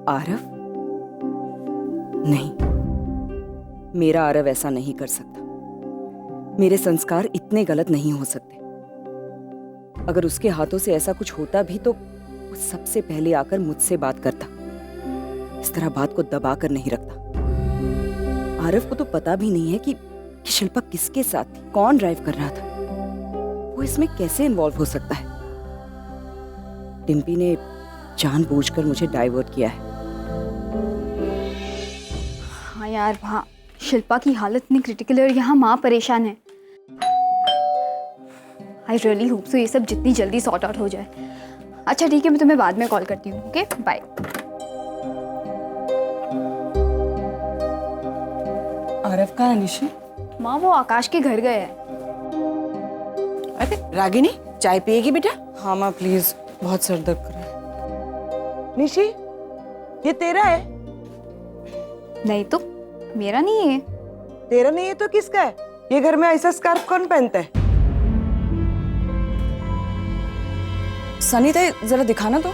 आरव? नहीं, मेरा आरव ऐसा नहीं कर सकता। मेरे संस्कार इतने गलत नहीं हो सकते। अगर उसके हाथों से ऐसा कुछ होता भी तो वो सबसे पहले आकर मुझसे बात करता। इस तरह बात को दबा कर नहीं रखता। आरव को तो पता भी नहीं है कि शिल्पा किसके साथ थी, कौन ड्राइव कर रहा था। वो इसमें कैसे इन्वॉल्व हो सकता है? डिम्पी ने जानबूझकर मुझे डाइवर्ट किया है। हाँ यार, वहाँ शिल्पा की हालत इतनी क्रिटिकल है और यहाँ माँ परेशान है। आई रियली होप सो ये सब जितनी जल्दी सॉर्ट आउट हो जाए। अच्छा ठीक है, मैं तुम्हें बाद में कॉल करती हूँ। Okay bye. आरव का है निशी? माँ वो आकाश के घर गए हैं। अरे रागिनी, चाय पिएगी बेटा? हाँ माँ प्लीज, बहुत सर दर्द कर रहा है। निशी, ये तेरा है? नहीं तो मेरा नहीं है। तेरा नहीं है तो किसका है? ये घर में ऐसा स्कार्फ कौन पहनता है? सनी ताई जरा दिखाना तो।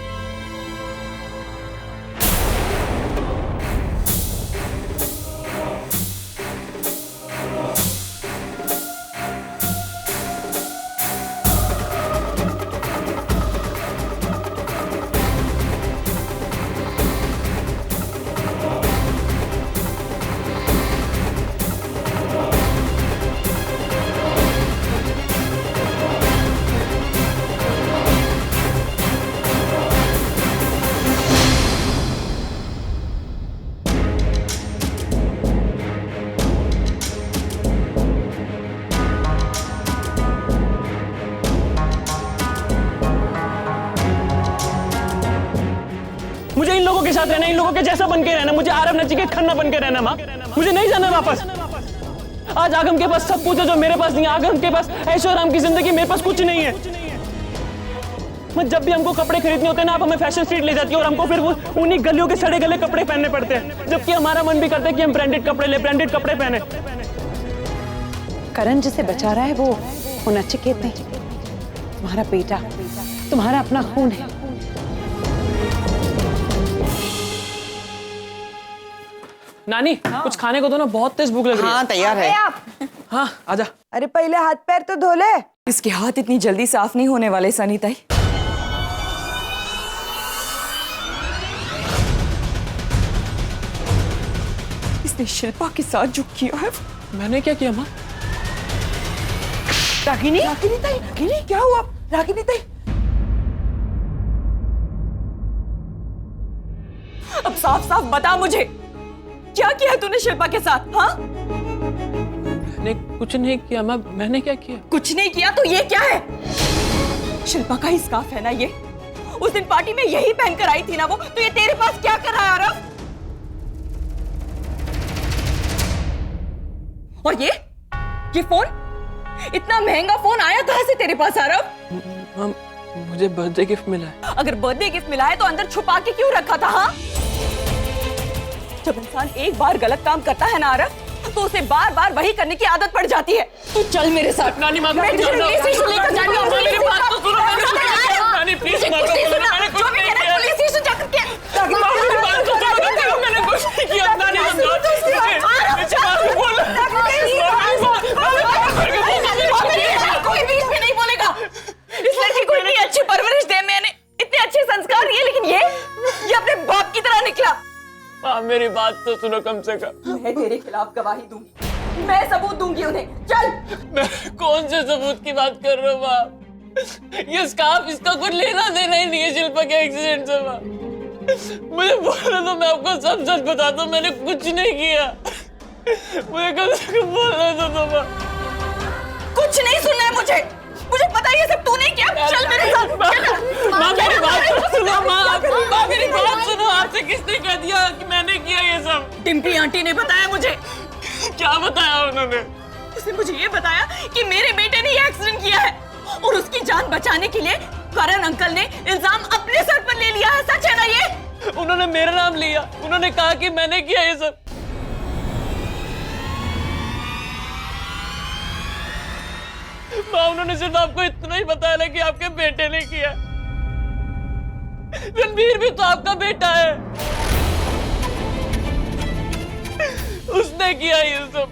मुझे इन लोगों के साथ रहना, इन लोगों के जैसा बन के रहना। मुझे आरव नचिकेत खन्ना बन के रहना। माँ, मुझे नहीं जाना वापस। आज आगम के पास सब कुछ है जो मेरे पास नहीं है। आगम के पास ऐशो आराम की जिंदगी, मेरे पास कुछ नहीं है। मैं जब भी हमको कपड़े खरीदने होते हैं ना, आप हमें फैशन स्ट्रीट ले जाती है और हमको फिर वो उन्हीं गलियों के सड़े गले कपड़े पहनने पड़ते हैं, जबकि हमारा मन भी करता है कि हम ब्रांडेड कपड़े ले, ब्रांडेड कपड़े पहने। करण जिसे बचा रहा है वो नचिकेत नहीं, तुम्हारा बेटा, तुम्हारा अपना खून है। नानी, कुछ खाने को दो ना, बहुत तेज भूख लग रही है। हाँ तैयार है। हाँ आजा। अरे पहले हाथ पैर तो धो ले। इसके हाथ इतनी जल्दी साफ नहीं होने वाले सनी ताई। इसने शिल्पा के साथ जो किया है। मैंने क्या किया माँ? रागिनी, रागिनी ताई, रागिनी क्या हुआ? रागिनी ताई, अब साफ साफ बता मुझे, क्या किया तूने शिल्पा के साथ? हाँ, मैंने कुछ नहीं किया माँ। मैंने क्या किया? कुछ नहीं किया तो ये क्या है? शिल्पा का ही स्कार्फ है ना ये? उस दिन पार्टी में यही पहनकर आई थी ना वो, तो ये तेरे पास क्या कर रहा है आरव? और ये फोन, इतना महंगा फोन आया कहां से तेरे पास आरव? माँ, मुझे बर्थडे गिफ्ट मिला है। अगर बर्थडे गिफ्ट मिला है तो अंदर छुपा के क्यों रखा था? हाँ, जब इंसान एक बार गलत काम करता है ना आरव, तो उसे बार बार वही करने की आदत पड़ जाती है। तू चल मेरे साथ। नानी माँ, मैं तुझे पुलिस स्टेशन लेकर जानी है। मेरी बात तो सुनो। नानी प्लीज मत करो, मैंने कुछ नहीं किया। पुलिस स्टेशन जाकर के मेरी बात तो सुनो, मैंने कुछ नहीं किया। नानी समझाओ कोई बीच में नहीं बोलेगा। इस लड़की को इतनी अच्छी परवरिश दे, मैंने इतने अच्छे संस्कार दिए, लेकिन ये अपने बाप की तरह निकला। माँ मेरी बात तो सुनो कम से कम। मैं तेरे खिलाफ गवाही दूंगी, मैं सबूत दूंगी उन्हें। चल। मैं कौन से सबूत की बात कर रहा हूँ माँ? ये स्कार्फ, इसका कुछ लेना देना ही नहीं है शिल्पा के एक्सीडेंट से माँ। मुझे बोलने दो, मैं आपको सब सच बताता हूँ। मैंने कुछ नहीं किया। मुझे कम से कम बोलने दो माँ। कुछ नहीं सुनना है मुझे, मुझे पता है ये सब तूने किया। चल मेरे साथ। माँ मेरी बात तो सुनो माँ, मेरी बात सुनो। आपसे किसने कह दिया कि मैंने किया ये सब? डिम्पी आंटी ने बताया मुझे। क्या बताया उन्होंने? उसने मुझे ये बताया कि मेरे बेटे ने ये एक्सीडेंट किया है और उसकी जान बचाने के लिए करण अंकल ने इल्जाम अपने सर पर ले लिया है। सच है ना ये? उन्होंने मेरा नाम लिया, उन्होंने कहा कि मैंने किया ये सब। माँ उन्होंने सिर्फ आपको इतना ही बताया ना कि आपके बेटे ने किया। रणवीर भी तो आपका बेटा है। उसने किया ये सब।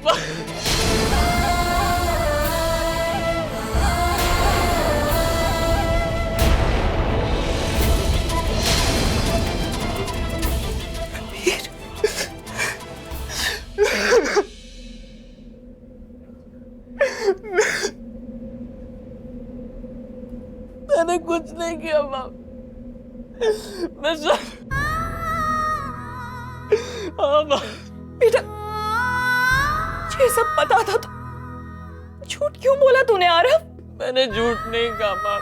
मैंने कुछ नहीं किया माँ। मैं सब हाँ माँ। बेटा, ये सब पता था तो झूठ क्यों बोला तूने आरव? मैंने झूठ नहीं कहा माँ,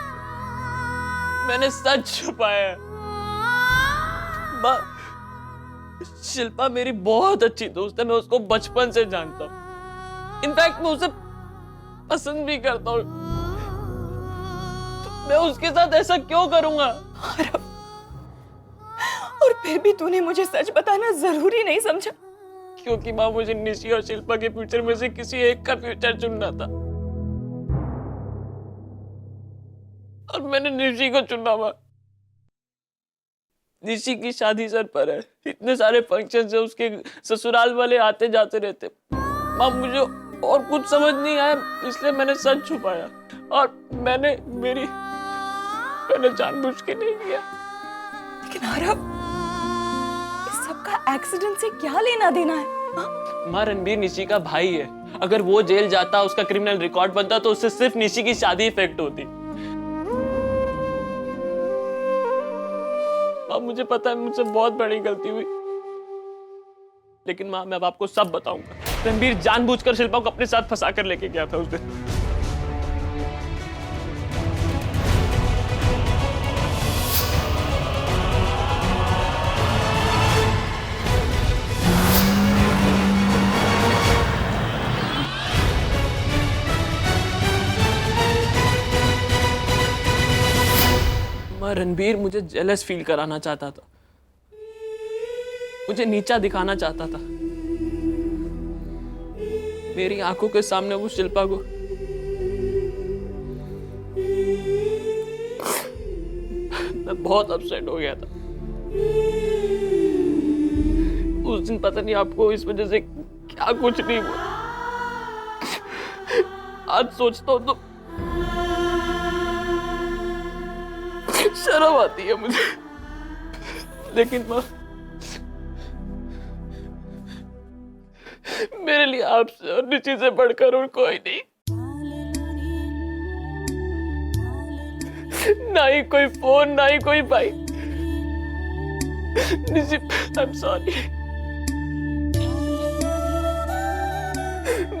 मैंने सच छुपाया है। माँ, शिल्पा मेरी बहुत अच्छी दोस्त है, मैं उसको बचपन से जानता हूँ। इनफैक्ट मैं उसे पसंद भी करता हूँ, तो मैं उसके साथ ऐसा क्यों करूंगा? आरव, और फिर भी तूने मुझे सच बताना जरूरी नहीं समझा? क्योंकि माँ मुझे निशी और शिल्पा के फ्यूचर में से किसी एक का फ्यूचर चुनना था, और मैंने निशी को चुना। माँ, निशी की शादी सर पर है, इतने सारे फंक्शन है, उसके ससुराल वाले आते जाते रहते। माँ, मुझे और कुछ समझ नहीं आया, इसलिए मैंने सच छुपाया, और मैंने जानबूझ के नहीं किया। लेकिन आरव, इस सब का एक्सीडेंट से क्या लेना देना है? माँ, रणबीर निशी का भाई है, अगर वो जेल जाता, उसका क्रिमिनल रिकॉर्ड बनता, तो उससे सिर्फ निशी की शादी इफेक्ट होती। माँ, मुझे पता है मुझसे बहुत बड़ी गलती हुई, लेकिन माँ मैं अब आपको सब बताऊंगा। रणबीर जानबूझकर शिल्पा को अपने साथ फंसा कर लेके गया था उस दिन। रणबीर मुझे जेलस फील कराना चाहता था, मुझे नीचा दिखाना चाहता था। मेरी आंखों के सामने वो शिल्पा को मैं बहुत अपसेट हो गया था उस दिन। पता नहीं आपको इस वजह से क्या कुछ नहीं हुआ। आज सोचता हूं तो शर्म आती है मुझे, लेकिन माँ, मेरे लिए आपसे और निशी से बढ़कर और कोई नहीं। ना ही कोई फोन, ना ही कोई भाई। Nishi, I am sorry.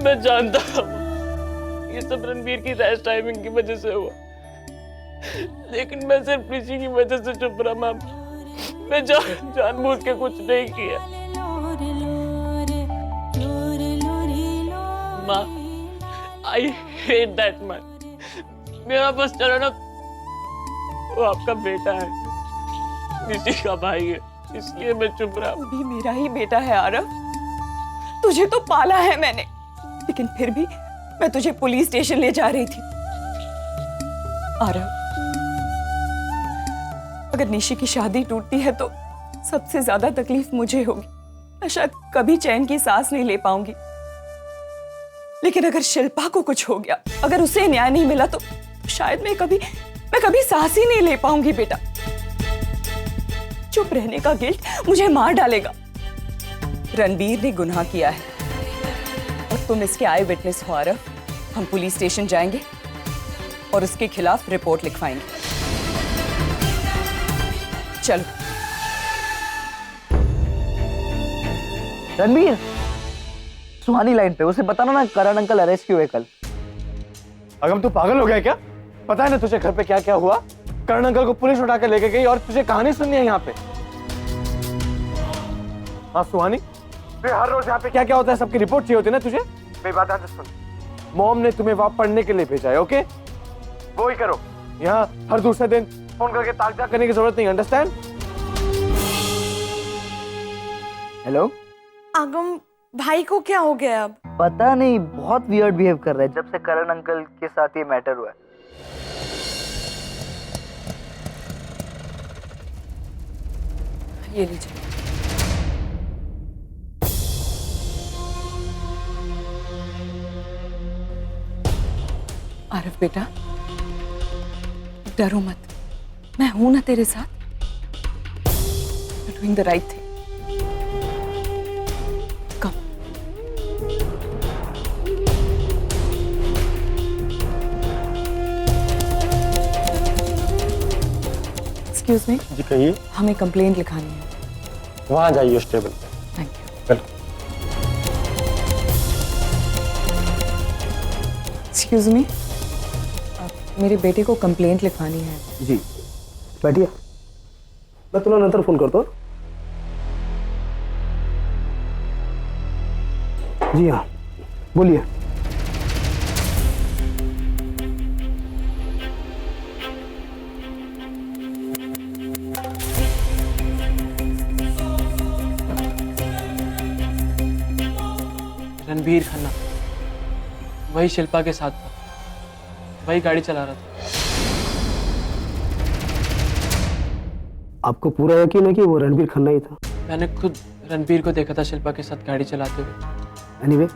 मैं जानता हूँ ये सब रणबीर की रैश टाइमिंग की वजह से हुआ, लेकिन मैं सिर्फ निशी की वजह से चुप रहा। माँ, मैं जानबूझ के कुछ नहीं किया। माँ, आई हेट दैट मैन। मेरा बस चलो ना, वो आपका बेटा है, निशी का भाई है, इसलिए मैं चुप रहा। भी मेरा ही बेटा है आरव, तुझे तो पाला है मैंने, लेकिन फिर भी मैं तुझे पुलिस स्टेशन ले जा रही थी। आरव, अगर निशी की शादी टूटती है तो सबसे ज्यादा तकलीफ मुझे होगी। मैं शायद कभी चैन की सांस नहीं ले पाऊंगी, लेकिन अगर शिल्पा को कुछ हो गया, अगर उसे न्याय नहीं मिला, तो शायद मैं कभी सांस ही नहीं ले पाऊंगी। बेटा, चुप रहने का गिल्ट मुझे मार डालेगा। रणबीर ने गुनाह किया है और तुम इसके आई विटनेस हो आरव। हम पुलिस स्टेशन जाएंगे और उसके खिलाफ रिपोर्ट लिखवाएंगे। चलो। रणबीर, सुहानी लाइन पे, उसे बताना ना करण अंकल अरेस्ट क्यों है कल। अगम तू पागल हो गया क्या? पता है ना तुझे घर पे क्या क्या हुआ? करण अंकल को पुलिस उठा कर लेके गई और तुझे कहानी सुननी है यहाँ पे। हाँ सुहानी, हर रोज यहाँ पे क्या क्या होता है सबकी रिपोर्ट चाहिए होती है ना तुझे। मेरी बात ध्यान से सुन, मॉम ने तुम्हें वहां पढ़ने के लिए भेजा है, ओके? वो ही करो। यहाँ हर दूसरे दिन फोन करके ताक-झाक करने की जरूरत नहीं, अंडरस्टैंड? हेलो आगम, भाई को क्या हो गया अब? पता नहीं, बहुत वियर्ड बिहेव कर रहा है जब से करण अंकल के साथ ये मैटर हुआ है। ये लीजिए। मत बेटा, डरो मत, मैं हूं ना तेरे साथ। You're doing the right thing. Come. Excuse me, जी कहिए। हमें कंप्लेंट लिखानी है। वहां जाइए उस टेबल पे। Thank you. Welcome. Excuse me, मेरे बेटे को कंप्लेंट लिखवानी है। जी बैठिए, मैं तुला नंतर फोन करतो। जी हाँ, बोलिए। रणबीर खन्ना वही शिल्पा के साथ था, वही गाड़ी चला रहा था। आपको पूरा यकीन है कि वो रणबीर खन्ना ही था? मैंने खुद रणबीर को देखा था शिल्पा के साथ गाड़ी चलाते हुए। Anyway,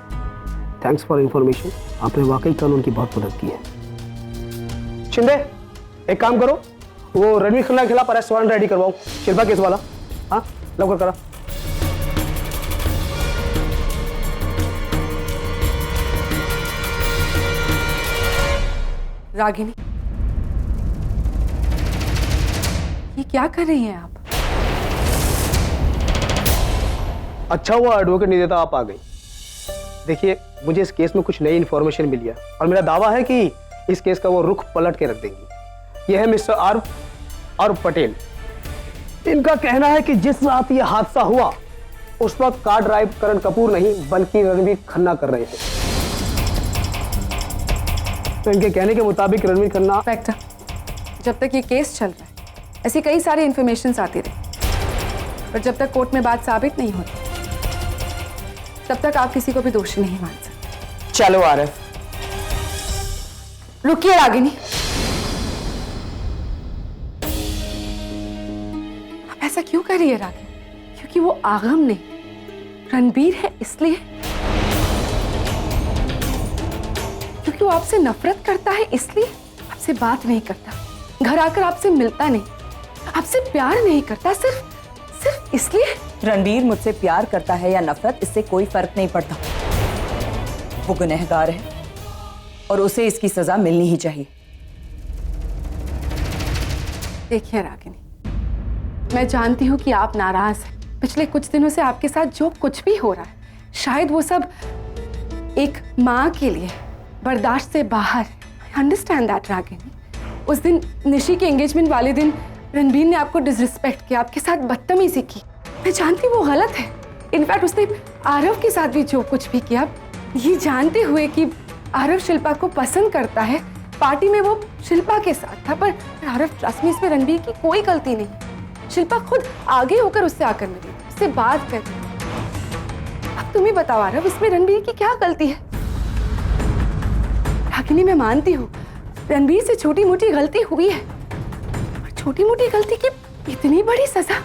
thanks for information. आपने वाकई कानून की बहुत मदद की है। शिंदे, एक काम करो, वो रणबीर खन्ना के खिलाफ अरेस्ट वारंट रेडी करवाओ, शिल्पा केस वाला। हाँ, लवकर करा। रागिनी, ये क्या कर रही हैं आप? अच्छा हुआ एडवोकेट नहीं देता, आप आ गई। देखिए, मुझे इस केस में कुछ नई इन्फॉर्मेशन मिली है और मेरा दावा है कि इस केस का वो रुख पलट के रख देंगी। यह है मिस्टर आरव पटेल। इनका कहना है कि जिस रात यह हादसा हुआ उस वक्त कार ड्राइव करण कपूर नहीं बल्कि रणबीर खन्ना कर रहे थे। तो इनके कहने के मुताबिक रणबीर खन्ना। इंस्पेक्टर, जब तक ये केस चल रहा है ऐसी कई सारी इंफॉर्मेशन आती रही, पर जब तक कोर्ट में बात साबित नहीं होती तब तक आप किसी को भी दोषी नहीं मान सकते। चलो आरव, रुकिए रागिनी, आप ऐसा क्यों कर रही है रागिनी? क्योंकि वो आगम नहीं रणबीर है इसलिए? क्योंकि वो आपसे नफरत करता है इसलिए? आपसे बात नहीं करता, घर आकर आपसे मिलता नहीं, आपसे प्यार नहीं करता, सिर्फ इसलिए? रणबीर मुझसे प्यार करता है या नफरत, इससे कोई फर्क नहीं पड़ता। वो गुनहगार है और उसे इसकी सजा मिलनी ही चाहिए। देखिए रागिनी, मैं जानती हूँ कि आप नाराज हैं। पिछले कुछ दिनों से आपके साथ जो कुछ भी हो रहा है, शायद वो सब एक माँ के लिए बर्दाश्त से बाहर। I understand that Ragini. उस दिन निशी के एंगेजमेंट वाले दिन रणबीर ने आपको डिसरिस्पेक्ट किया, आपके साथ बदतमीजी की। मैं जानती हूँ वो गलत है। इनफैक्ट उसने आरव के साथ भी जो कुछ भी किया, ये जानते हुए कि आरव शिल्पा को पसंद करता है, पार्टी में वो शिल्पा के साथ था। पर आरव, ट्रस्ट मी, इसमें रणबीर की कोई गलती नहीं। शिल्पा खुद आगे होकर उससे आकर मिली, उससे बात कर। अब तुम ही बताओ आरव, इसमें रणबीर की क्या गलती है? रागिनी, मैं मानती हूँ रणबीर से छोटी मोटी गलती हुई है, पर छोटी मोटी गलती की इतनी बड़ी सजा?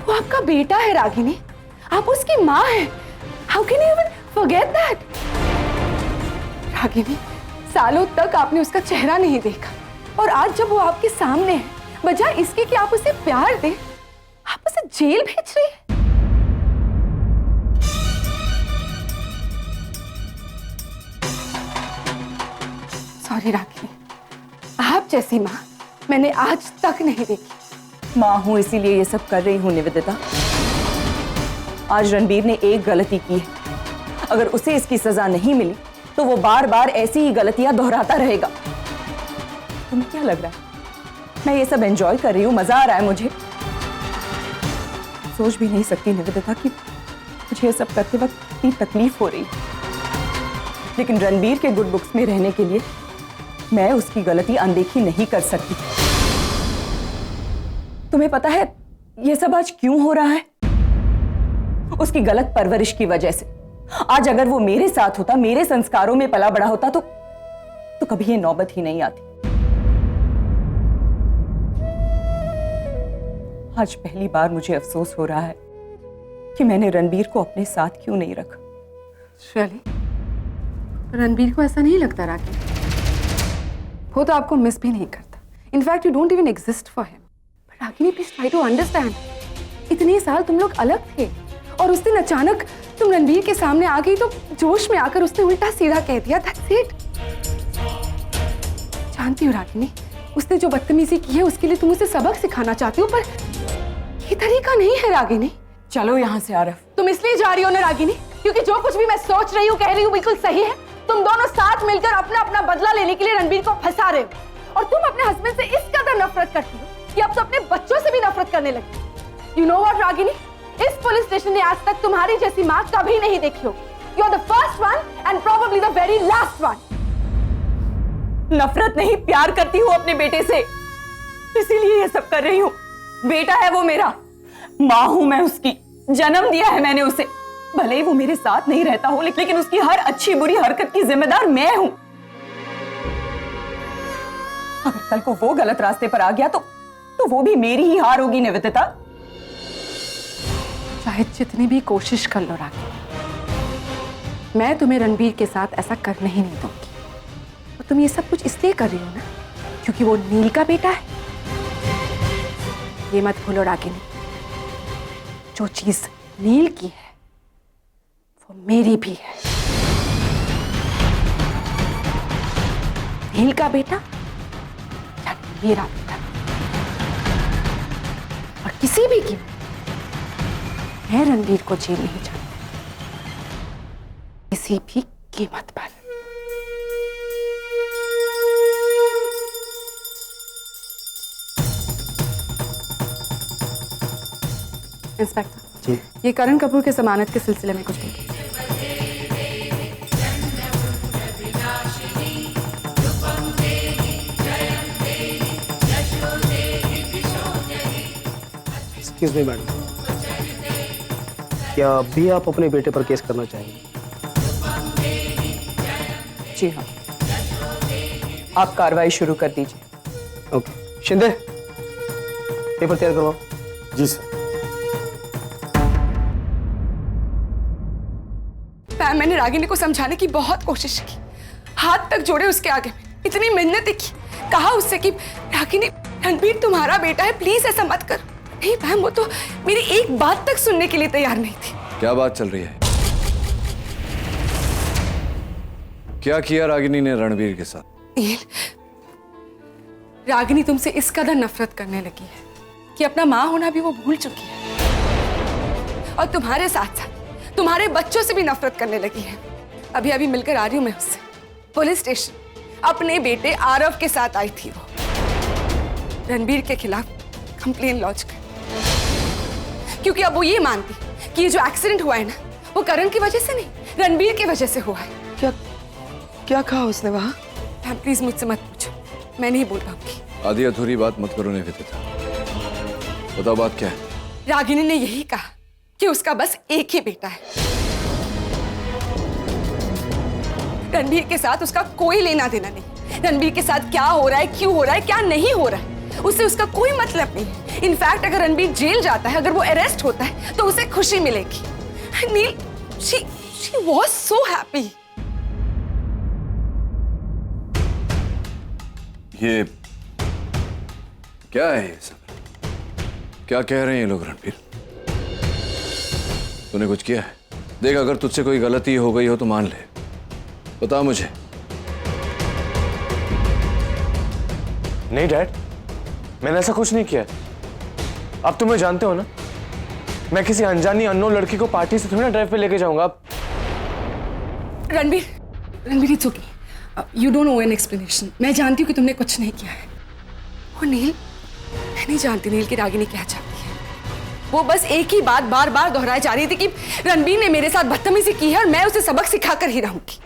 वो आपका बेटा है रागिनी, आप उसकी माँ हैं। How can you even forget that? Ragini, सालों तक आपने उसका चेहरा नहीं देखा और आज जब वो आपके सामने है, बजाय इसके कि आप उसे प्यार दें, आप उसे जेल भेज रही हैं। सॉरी रागिनी, आप जैसी माँ मैंने आज तक नहीं देखी। माँ हूं इसीलिए ये सब कर रही हूं निवेदिता। आज रणबीर ने एक गलती की है, अगर उसे इसकी सजा नहीं मिली तो वो बार बार ऐसी ही गलतियां दोहराता रहेगा। तुम्हें क्या लग रहा है मैं ये सब एंजॉय कर रही हूँ, मजा आ रहा है मुझे? सोच भी नहीं सकती निवेदिता कि मुझे ये सब करते वक्त कितनी तकलीफ हो रही है, लेकिन रणबीर के गुड बुक्स में रहने के लिए मैं उसकी गलती अनदेखी नहीं कर सकती। तुम्हें पता है ये सब आज क्यों हो रहा है? उसकी गलत परवरिश की वजह से। आज अगर वो मेरे साथ होता, मेरे संस्कारों में पला बड़ा होता तो कभी ये नौबत ही नहीं आती। आज पहली बार मुझे अफसोस हो रहा है कि मैंने रणबीर को अपने साथ क्यों नहीं रखा। श्रेली, रणबीर को ऐसा नहीं लगता रागिनी? वो तो आपको मिस भी नहीं करता। In fact you don't even exist for him. But Ragini please try to understand. इतने साल तुम लोग अलग थे और उस दिन अचानक तुम रणबीर के सामने आ गई तो जोश में आकर उसने उल्टा सीधा कह दिया। That's it. जानती हो रागिनी, उसने जो बदतमीजी की है उसके लिए तुम उसे सबक सिखाना चाहती हो, पर ये तरीका नहीं है रागिनी। चलो यहाँ से आरव। तुम इसलिए जा रही हो ना रागिनी क्योंकि जो कुछ भी मैं सोच रही हूँ कह रही हूँ बिल्कुल सही है। तुम दोनों साथ मिलकर अपना अपना बदला लेने के लिए रणबीर को फंसा रहे हो और तुम अपने हस्बैंड से इस कदर नफरत करती हो कि अब तो अपने बच्चों से भी नफरत करने लगी। यू नो व्हाट रागिनी, इस पुलिस स्टेशन ने आज तक तुम्हारी जैसी माँ कभी नहीं देखी होगी। You are the first one and probably the very last one. नफरत नहीं, प्यार करती हूँ अपने बेटे से, इसीलिए ये सब कर रही हूँ। बेटा है वो मेरा, माँ हूं मैं उसकी, जन्म दिया है मैंने उसे। भले ही वो मेरे साथ नहीं रहता हो लेकिन उसकी हर अच्छी बुरी हरकत की जिम्मेदार मैं हूं। अगर कल को वो गलत रास्ते पर आ गया तो वो भी मेरी ही हार होगी निवेदिता। चाहे जितनी भी कोशिश कर लो रागिनी, मैं तुम्हें रणबीर के साथ ऐसा करने ही नहीं दूंगी। और तुम ये सब कुछ इसलिए कर रही हो ना क्योंकि वो नील का बेटा है। ये मत भूलो रागिनी, जो चीज नील की है वो मेरी भी है। नील का बेटा यानी मेरा बेटा, और किसी भी कीमत मैं रणबीर को जेल नहीं चाहती, किसी भी कीमत पर। इंस्पेक्टर जी, ये करण कपूर के जमानत के सिलसिले में कुछ बोलिए। एक्सक्यूज मी मैडम, क्या अभी आप अपने बेटे पर केस करना चाहेंगे? जी हाँ, आप कार्रवाई शुरू कर दीजिए। ओके, शिंदे पेपर तैयार करवाओ। जी सर। मैंने रागिनी को समझाने की बहुत कोशिश की, हाथ तक जोड़े उसके आगे, इतनी मेहनत की, कहा उससे कि रागिनी रणबीर तुम्हारा बेटा है, प्लीज ऐसा मत कर। नहीं मैम, वो तो मेरी एक बात तक सुनने के लिए तैयार नहीं थी। क्या बात चल रही है? क्या किया रागिनी ने रणबीर के साथ? रागिनी तुमसे इस कदर नफरत करने लगी है कि अपना माँ होना भी वो भूल चुकी है, और तुम्हारे साथ साथ तुम्हारे बच्चों से भी नफरत करने लगी है। अभी अभी मिलकर आ रही हूं मैं उससे, पुलिस स्टेशन अपने बेटे आरव के साथ आई थी वो, रणबीर के खिलाफ कंप्लेन लॉन्च कर, क्योंकि अब वो ये मानती कि ये जो एक्सीडेंट हुआ है ना वो करण की वजह से नहीं, रणबीर की वजह से हुआ है। क्या कहा उसने वहां? मैम प्लीज मुझसे मत पूछो, मैं नहीं बोल पाऊंगी। आधी अधूरी बात मत करो निवेदिता, बताओ बात क्या है? रागिनी ने यही कहा कि उसका बस एक ही बेटा है, रणबीर के साथ उसका कोई लेना देना नहीं। रणबीर के साथ क्या हो रहा है, क्यों हो रहा है, क्या नहीं हो रहा है, उससे उसका कोई मतलब नहीं। इनफैक्ट अगर रणबीर जेल जाता है, अगर वो अरेस्ट होता है तो उसे खुशी मिलेगी। नील, she was so happy। ये क्या है ये सब? क्या कह रहे हैं ये लोग रणबीर? तूने कुछ किया है? देख, अगर तुझसे कोई गलती हो गई हो तो मान ले, बता मुझे। नहीं डैड, मैंने ऐसा कुछ नहीं किया। अब तुम मुझे जानते हो ना, मैं किसी अनजानी अननोन लड़की को पार्टी से थोड़ी ना ड्राइव पे लेके जाऊंगा। Ranbir it's okay, you don't know an explanation. मैं जानती हूँ कि तुमने कुछ नहीं किया है। और नील, मैं नहीं जानती नील की रागिनी क्या चाहती है। वो बस एक ही बात बार बार दोहराई जा रही थी कि रणबीर ने मेरे साथ बदतमीजी की है और मैं उसे सबक सिखा कर ही रहूंगी।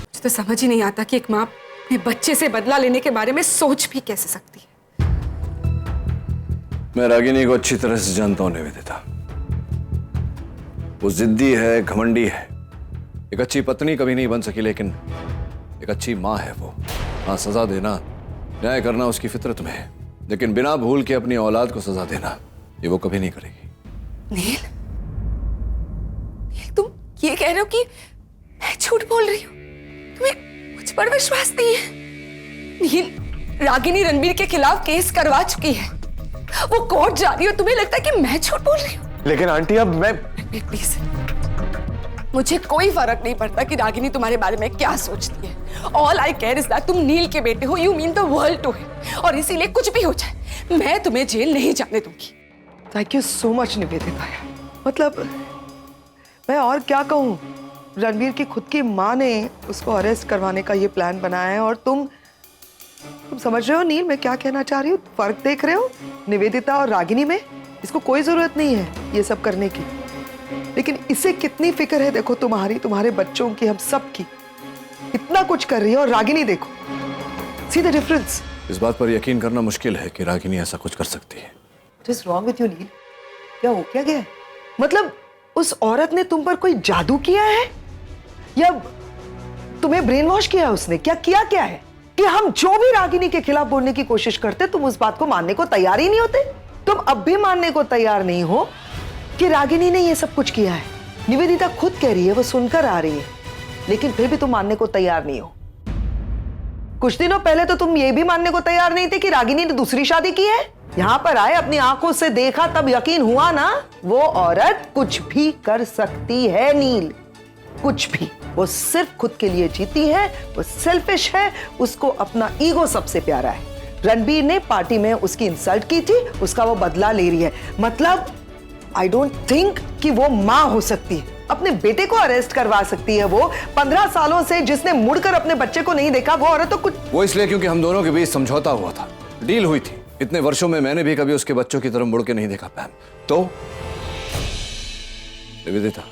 मुझे तो समझ ही नहीं आता कि एक माँ अपने बच्चे से बदला लेने के बारे में सोच भी कैसे सकती है। मैं रागिनी को अच्छी तरह से जानता हूं निवेदिता, वो जिद्दी है, घमंडी है, एक अच्छी पत्नी कभी नहीं बन सकी, लेकिन एक अच्छी माँ है वो। हाँ, सजा देना, न्याय करना उसकी फितरत में है, लेकिन बिना भूल के अपनी औलाद को सजा देना ये वो कभी नहीं करेगी। नील, तुम ये कह रहे हो कि मैं झूठ बोल रही हूँ? तुम्हें मुझ पर विश्वास नहीं है? नील, रागिनी रणबीर के खिलाफ केस करवा चुकी है, वो कोर्ट जा रही है, तुम्हें लगता है कि मैं झूठ बोल रही हूँ? लेकिन आंटी अब मैं प्लीज, मुझे कोई फर्क नहीं पड़ता कि रागिनी तुम्हारे बारे में क्या सोचती है। All I care is that तुम नील के बेटे हो, you mean the world to him, और इसीलिए कुछ भी हो जाए मैं तुम्हें जेल नहीं जाने दूंगी। Thank you so much Nivedita. मतलब मैं और क्या कहूँ, रणबीर की खुद की माँ ने उसको अरेस्ट करवाने का ये प्लान बनाया है और तुम समझ रहे हो नील मैं क्या कहना चाह रही हूँ? फर्क देख रहे हो निवेदिता और रागिनी में? इसको कोई जरूरत नहीं है ये सब करने की, लेकिन इसे कितनी फिक्र है देखो तुम्हारी, तुम्हारे बच्चों की, हम सब की। इतना कुछ कर रही है और रागिनी देखो, सी द डिफरेंस। इस बात पर यकीन करना मुश्किल है कि रागिनी ऐसा कुछ कर सकती है। What is wrong with you, नील? क्या हो क्या गया है? मतलब उस औरत ने तुम पर कोई जादू किया है या तुम्हें ब्रेन वॉश किया उसने? क्या है कि हम जो भी रागिनी के खिलाफ बोलने की कोशिश करते तुम उस बात को मानने को तैयार ही नहीं होते? तुम अब भी मानने को तैयार नहीं हो कि रागिनी ने ये सब कुछ किया है। निवेदिता खुद कह रही है, वो सुनकर आ रही है, लेकिन फिर भी तुम मानने को तैयार नहीं हो। कुछ दिनों पहले तो तुम ये भी मानने को तैयार नहीं थे कि रागिनी ने दूसरी शादी की है। यहाँ पर आए, अपनी आंखों से देखा, तब यकीन हुआ ना। वो औरत कुछ भी कर सकती है नील, कुछ भी। वो सिर्फ खुद के लिए जीती है, वो सेल्फिश है, उसको अपना ईगो सबसे प्यारा है। रणबीर ने पार्टी में उसकी इंसल्ट की थी, उसका वो बदला ले रही है। मतलब आई डोंट थिंक कि वो मां हो सकती है, अपने बेटे को अरेस्ट करवा सकती है। वो 15 सालों से जिसने मुड़कर अपने बच्चे को नहीं देखा, वो औरत तो कुछ। वो इसलिए क्योंकि हम दोनों के बीच समझौता हुआ था, डील हुई थी। इतने वर्षों में मैंने भी कभी उसके बच्चों की तरफ मुड़ के नहीं देखा पैम। तो निवेदिता,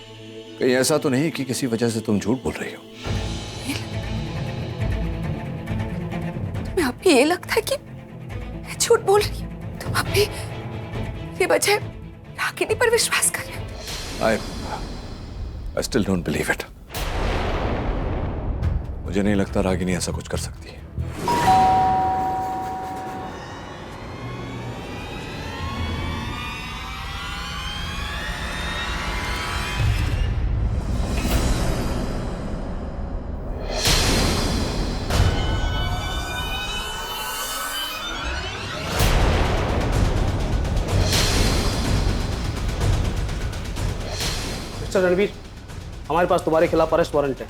कहीं ऐसा तो नहीं कि किसी वजह से तुम झूठ बोल रही हो? तुम्हें अब भी ये लगता है कि मैं झूठ बोल रही हूँ? तुम अब भी मेरी बजाय रागिनी पर विश्वास कर रहे हो? I still don't believe it. मुझे नहीं लगता रागिनी ऐसा कुछ कर सकती है। मिस्टर रणबीर, हमारे पास तुम्हारे खिलाफ अरेस्ट वारंट है।